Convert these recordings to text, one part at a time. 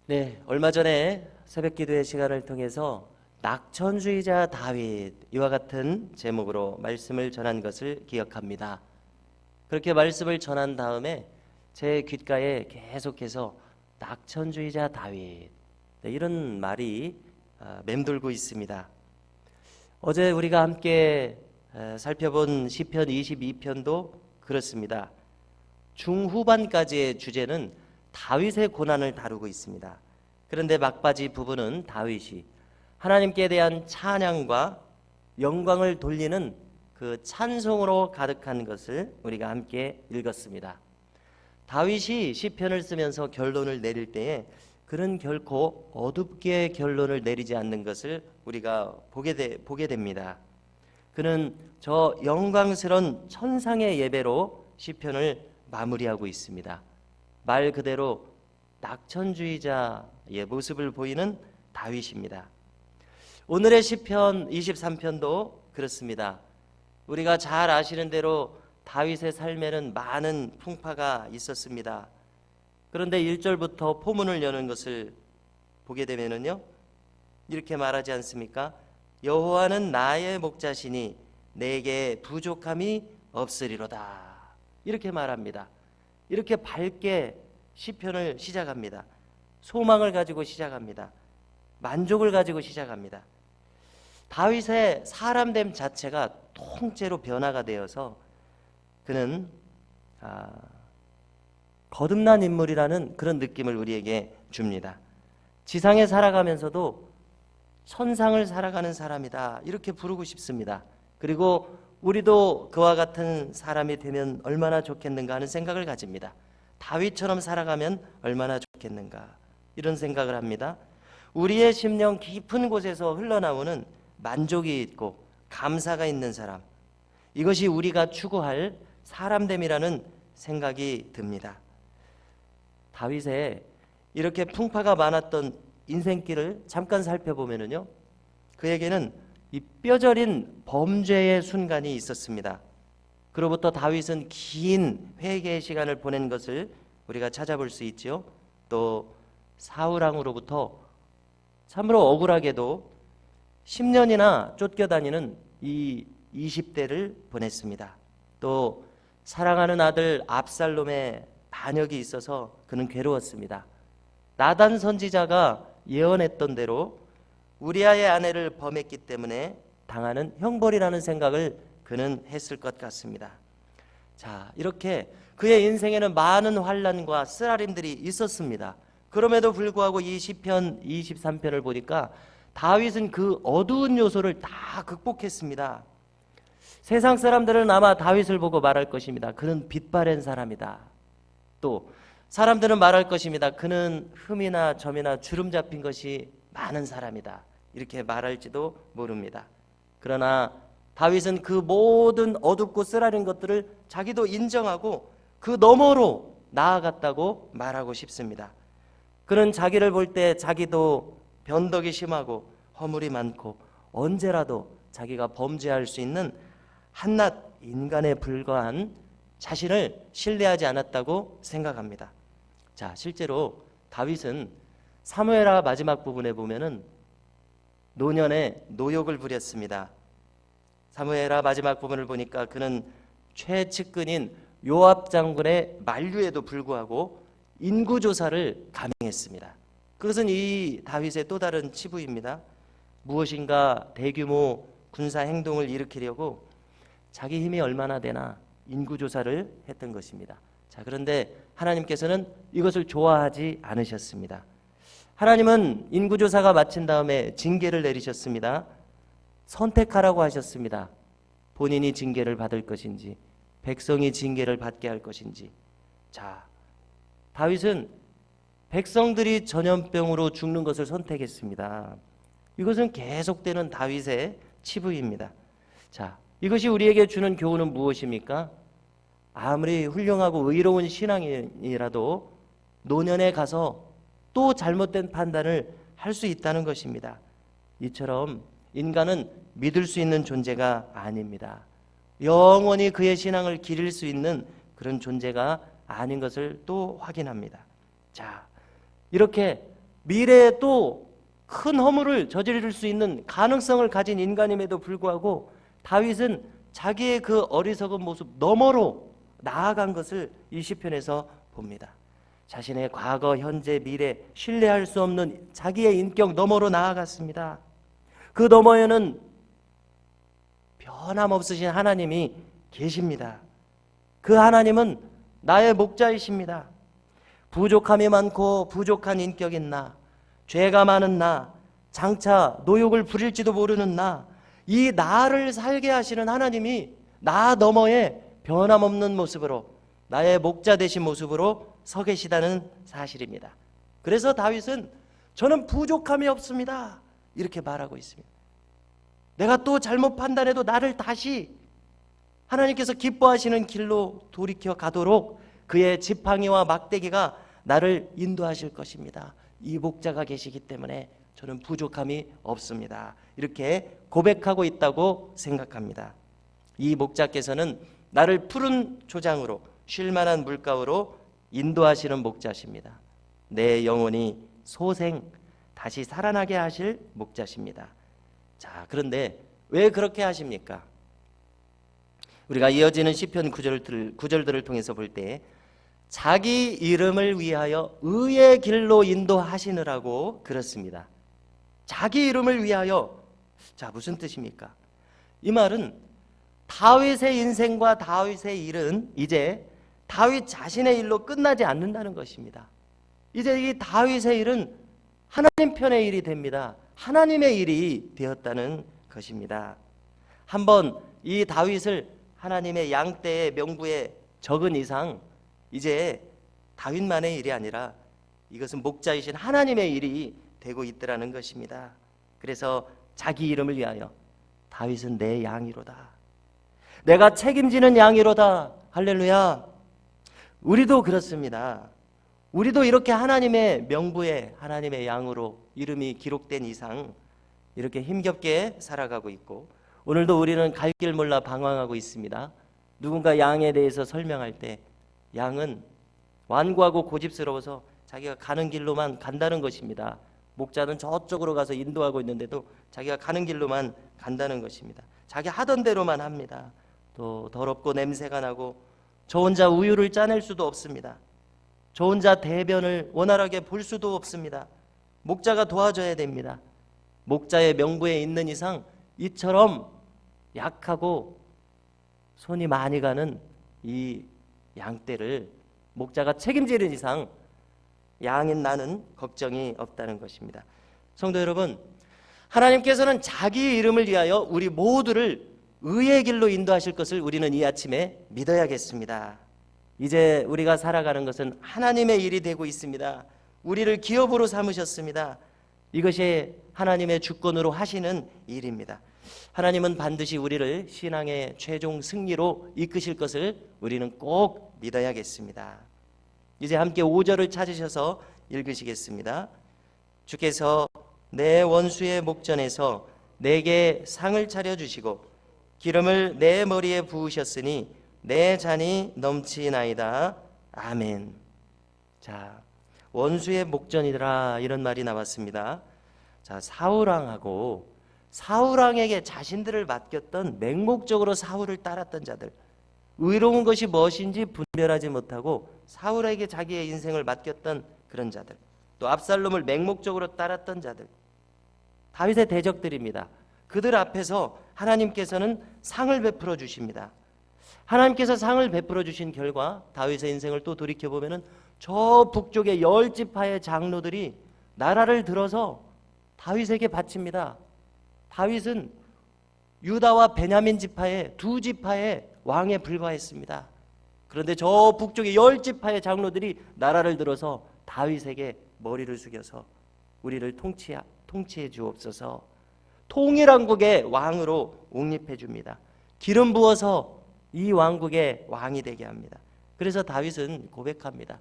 네, 얼마 전에 새벽 기도의 시간을 통해서 낙천주의자 다윗 이와 같은 제목으로 말씀을 전한 것을 기억합니다. 그렇게 말씀을 전한 다음에 제 귓가에 계속해서 낙천주의자 다윗, 네, 이런 말이 맴돌고 있습니다. 어제 우리가 함께 살펴본 시편 22편도 그렇습니다. 중후반까지의 주제는 다윗의 고난을 다루고 있습니다. 그런데 막바지 부분은 다윗이 하나님께 대한 찬양과 영광을 돌리는 그 찬송으로 가득한 것을 우리가 함께 읽었습니다. 다윗이 시편을 쓰면서 결론을 내릴 때에 그는 결코 어둡게 결론을 내리지 않는 것을 우리가 보게 됩니다. 그는 저 영광스러운 천상의 예배로 시편을 마무리하고 있습니다. 말 그대로 낙천주의자의 모습을 보이는 다윗입니다. 오늘의 시편 23편도 그렇습니다. 우리가 잘 아시는 대로 다윗의 삶에는 많은 풍파가 있었습니다. 그런데 1절부터 포문을 여는 것을 보게 되면은요, 이렇게 말하지 않습니까? 여호와는 나의 목자시니 내게 부족함이 없으리로다. 이렇게 말합니다. 이렇게 밝게 시편을 시작합니다. 소망을 가지고 시작합니다. 만족을 가지고 시작합니다. 다윗의 사람됨 자체가 통째로 변화가 되어서 그는 거듭난 인물이라는 그런 느낌을 우리에게 줍니다. 지상에 살아가면서도 천상을 살아가는 사람이다, 이렇게 부르고 싶습니다. 그리고 우리도 그와 같은 사람이 되면 얼마나 좋겠는가 하는 생각을 가집니다. 다윗처럼 살아가면 얼마나 좋겠는가, 이런 생각을 합니다. 우리의 심령 깊은 곳에서 흘러나오는 만족이 있고 감사가 있는 사람, 이것이 우리가 추구할 사람됨이라는 생각이 듭니다. 다윗의 이렇게 풍파가 많았던 인생길을 잠깐 살펴보면요, 그에게는 이 뼈저린 범죄의 순간이 있었습니다. 그로부터 다윗은 긴 회개의 시간을 보낸 것을 우리가 찾아볼 수 있죠. 또 사울왕으로부터 참으로 억울하게도 10년이나 쫓겨다니는 이 20대를 보냈습니다. 또 사랑하는 아들 압살롬의 반역이 있어서 그는 괴로웠습니다. 나단 선지자가 예언했던 대로 우리아의 아내를 범했기 때문에 당하는 형벌이라는 생각을 그는 했을 것 같습니다. 자, 이렇게 그의 인생에는 많은 환난과 쓰라림들이 있었습니다. 그럼에도 불구하고 이 시편 23편을 보니까 다윗은 그 어두운 요소를 다 극복했습니다. 세상 사람들은 아마 다윗을 보고 말할 것입니다. 그는 빛바랜 사람이다. 또 사람들은 말할 것입니다. 그는 흠이나 점이나 주름 잡힌 것이 많은 사람이다, 이렇게 말할지도 모릅니다. 그러나 다윗은 그 모든 어둡고 쓰라린 것들을 자기도 인정하고 그 너머로 나아갔다고 말하고 싶습니다. 그는 자기를 볼 때 자기도 변덕이 심하고 허물이 많고 언제라도 자기가 범죄할 수 있는 한낱 인간에 불과한 자신을 신뢰하지 않았다고 생각합니다. 자, 실제로 다윗은 사무엘하 마지막 부분에 보면은 노년에 노욕을 부렸습니다. 사무엘하 마지막 부분을 보니까 그는 최측근인 요압 장군의 만류에도 불구하고 인구조사를 감행했습니다. 그것은 이 다윗의 또 다른 치부입니다. 무엇인가 대규모 군사 행동을 일으키려고 자기 힘이 얼마나 되나 인구조사를 했던 것입니다. 자, 그런데 하나님께서는 이것을 좋아하지 않으셨습니다. 하나님은 인구조사가 마친 다음에 징계를 내리셨습니다. 선택하라고 하셨습니다. 본인이 징계를 받을 것인지 백성이 징계를 받게 할 것인지. 자, 다윗은 백성들이 전염병으로 죽는 것을 선택했습니다. 이것은 계속되는 다윗의 치부입니다. 자, 이것이 우리에게 주는 교훈은 무엇입니까? 아무리 훌륭하고 의로운 신앙이라도 노년에 가서 또 잘못된 판단을 할 수 있다는 것입니다. 이처럼 인간은 믿을 수 있는 존재가 아닙니다. 영원히 그의 신앙을 기릴 수 있는 그런 존재가 아닌 것을 또 확인합니다. 자, 이렇게 미래에 또 큰 허물을 저지를 수 있는 가능성을 가진 인간임에도 불구하고 다윗은 자기의 그 어리석은 모습 너머로 나아간 것을 이 시편에서 봅니다. 자신의 과거, 현재, 미래 신뢰할 수 없는 자기의 인격 너머로 나아갔습니다. 그 너머에는 변함없으신 하나님이 계십니다. 그 하나님은 나의 목자이십니다. 부족함이 많고 부족한 인격인 나, 죄가 많은 나, 장차 노욕을 부릴지도 모르는 나, 이 나를 살게 하시는 하나님이 나 너머에 변함없는 모습으로 나의 목자 되신 모습으로 서 계시다는 사실입니다. 그래서 다윗은 저는 부족함이 없습니다 이렇게 말하고 있습니다. 내가 또 잘못 판단해도 나를 다시 하나님께서 기뻐하시는 길로 돌이켜 가도록 그의 지팡이와 막대기가 나를 인도하실 것입니다. 이 목자가 계시기 때문에 저는 부족함이 없습니다. 이렇게 고백하고 있다고 생각합니다. 이 목자께서는 나를 푸른 초장으로 쉴만한 물가로 인도하시는 목자십니다. 내 영혼이 소생 다시 살아나게 하실 목자십니다. 자, 그런데 왜 그렇게 하십니까? 우리가 이어지는 시편 구절들을 통해서 볼 때 자기 이름을 위하여 의의 길로 인도하시느라고 그렇습니다. 자기 이름을 위하여. 자, 무슨 뜻입니까? 이 말은 다윗의 인생과 다윗의 일은 이제 다윗 자신의 일로 끝나지 않는다는 것입니다. 이제 이 다윗의 일은 하나님 편의 일이 됩니다. 하나님의 일이 되었다는 것입니다. 한번 이 다윗을 하나님의 양떼의 명부에 적은 이상 이제 다윗만의 일이 아니라 이것은 목자이신 하나님의 일이 되고 있더라는 것입니다. 그래서 자기 이름을 위하여 다윗은 내 양이로다. 내가 책임지는 양이로다. 할렐루야. 우리도 그렇습니다. 우리도 이렇게 하나님의 명부에 하나님의 양으로 이름이 기록된 이상 이렇게 힘겹게 살아가고 있고, 오늘도 우리는 갈 길 몰라 방황하고 있습니다. 누군가 양에 대해서 설명할 때 양은 완고하고 고집스러워서 자기가 가는 길로만 간다는 것입니다. 목자는 저쪽으로 가서 인도하고 있는데도 자기가 가는 길로만 간다는 것입니다. 자기 하던 대로만 합니다. 또 더럽고 냄새가 나고 저 혼자 우유를 짜낼 수도 없습니다. 저 혼자 대변을 원활하게 볼 수도 없습니다. 목자가 도와줘야 됩니다. 목자의 명부에 있는 이상 이처럼 약하고 손이 많이 가는 이 양떼를 목자가 책임지는 이상 양인 나는 걱정이 없다는 것입니다. 성도 여러분, 하나님께서는 자기 이름을 위하여 우리 모두를 의의 길로 인도하실 것을 우리는 이 아침에 믿어야겠습니다. 이제 우리가 살아가는 것은 하나님의 일이 되고 있습니다. 우리를 기업으로 삼으셨습니다. 이것이 하나님의 주권으로 하시는 일입니다. 하나님은 반드시 우리를 신앙의 최종 승리로 이끄실 것을 우리는 꼭 믿어야겠습니다. 이제 함께 5절을 찾으셔서 읽으시겠습니다. 주께서 내 원수의 목전에서 내게 상을 차려주시고 기름을 내 머리에 부으셨으니 내 잔이 넘치나이다. 아멘. 자, 원수의 목전이라 이런 말이 나왔습니다. 자, 사울왕에게 자신들을 맡겼던 맹목적으로 사울을 따랐던 자들, 의로운 것이 무엇인지 분별하지 못하고 사울에게 자기의 인생을 맡겼던 그런 자들, 또 압살롬을 맹목적으로 따랐던 자들, 다윗의 대적들입니다. 그들 앞에서 하나님께서는 상을 베풀어 주십니다. 하나님께서 상을 베풀어 주신 결과 다윗의 인생을 또 돌이켜보면 저 북쪽의 10지파의 장로들이 나라를 들어서 다윗에게 바칩니다. 다윗은 유다와 베냐민 지파의 두 지파의 왕에 불과했습니다. 그런데 저 북쪽의 10지파의 장로들이 나라를 들어서 다윗에게 머리를 숙여서 우리를 통치해 주옵소서, 통일왕국의 왕으로 옹립해 줍니다. 기름 부어서 이 왕국의 왕이 되게 합니다. 그래서 다윗은 고백합니다.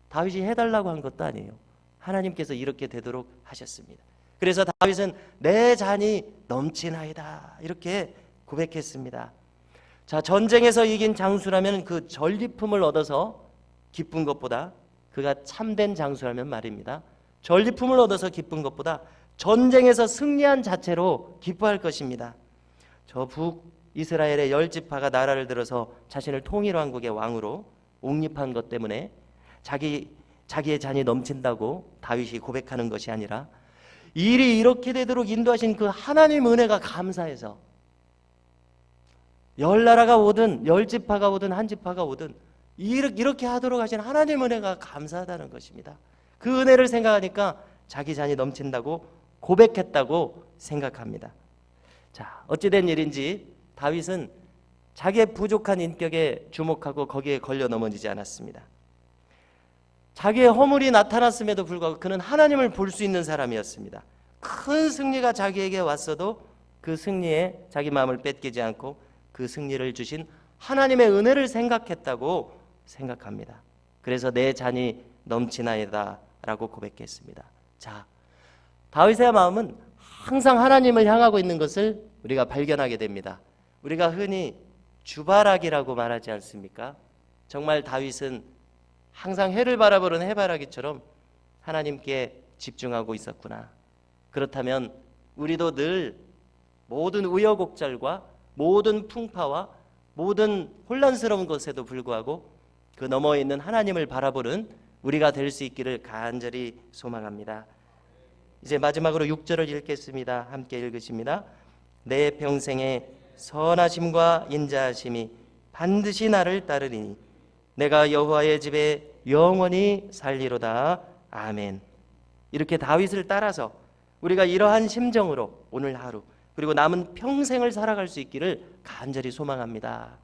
다윗이 해달라고 한 것도 아니에요. 하나님께서 이렇게 되도록 하셨습니다. 그래서 다윗은 내 잔이 넘치나이다 이렇게 고백했습니다. 자, 전쟁에서 이긴 장수라면 그 전리품을 얻어서 기쁜 것보다 그가 참된 장수라면 말입니다, 전리품을 얻어서 기쁜 것보다 전쟁에서 승리한 자체로 기뻐할 것입니다. 저 북이스라엘의 10지파가 나라를 들어서 자신을 통일왕국의 왕으로 옹립한 것 때문에 자기의 잔이 넘친다고 다윗이 고백하는 것이 아니라 일이 이렇게 되도록 인도하신 그 하나님 은혜가 감사해서 10나라가 오든 10지파가 오든 한 지파가 오든 이렇게 하도록 하신 하나님 은혜가 감사하다는 것입니다. 그 은혜를 생각하니까 자기 잔이 넘친다고 고백했다고 생각합니다. 자, 어찌된 일인지 다윗은 자기의 부족한 인격에 주목하고 거기에 걸려 넘어지지 않았습니다. 자기의 허물이 나타났음에도 불구하고 그는 하나님을 볼 수 있는 사람이었습니다. 큰 승리가 자기에게 왔어도 그 승리에 자기 마음을 뺏기지 않고 그 승리를 주신 하나님의 은혜를 생각했다고 생각합니다. 그래서 내 잔이 넘치나이다 라고 고백했습니다. 자, 다윗의 마음은 항상 하나님을 향하고 있는 것을 우리가 발견하게 됩니다. 우리가 흔히 주바라기라고 말하지 않습니까? 정말 다윗은 항상 해를 바라보는 해바라기처럼 하나님께 집중하고 있었구나. 그렇다면 우리도 늘 모든 우여곡절과 모든 풍파와 모든 혼란스러운 것에도 불구하고 그 너머에 있는 하나님을 바라보는 우리가 될 수 있기를 간절히 소망합니다. 이제 마지막으로 6절을 읽겠습니다. 함께 읽으십니다. 내 평생에 선하심과 인자하심이 반드시 나를 따르리니 내가 여호와의 집에 영원히 살리로다. 아멘. 이렇게 다윗을 따라서 우리가 이러한 심정으로 오늘 하루 그리고 남은 평생을 살아갈 수 있기를 간절히 소망합니다.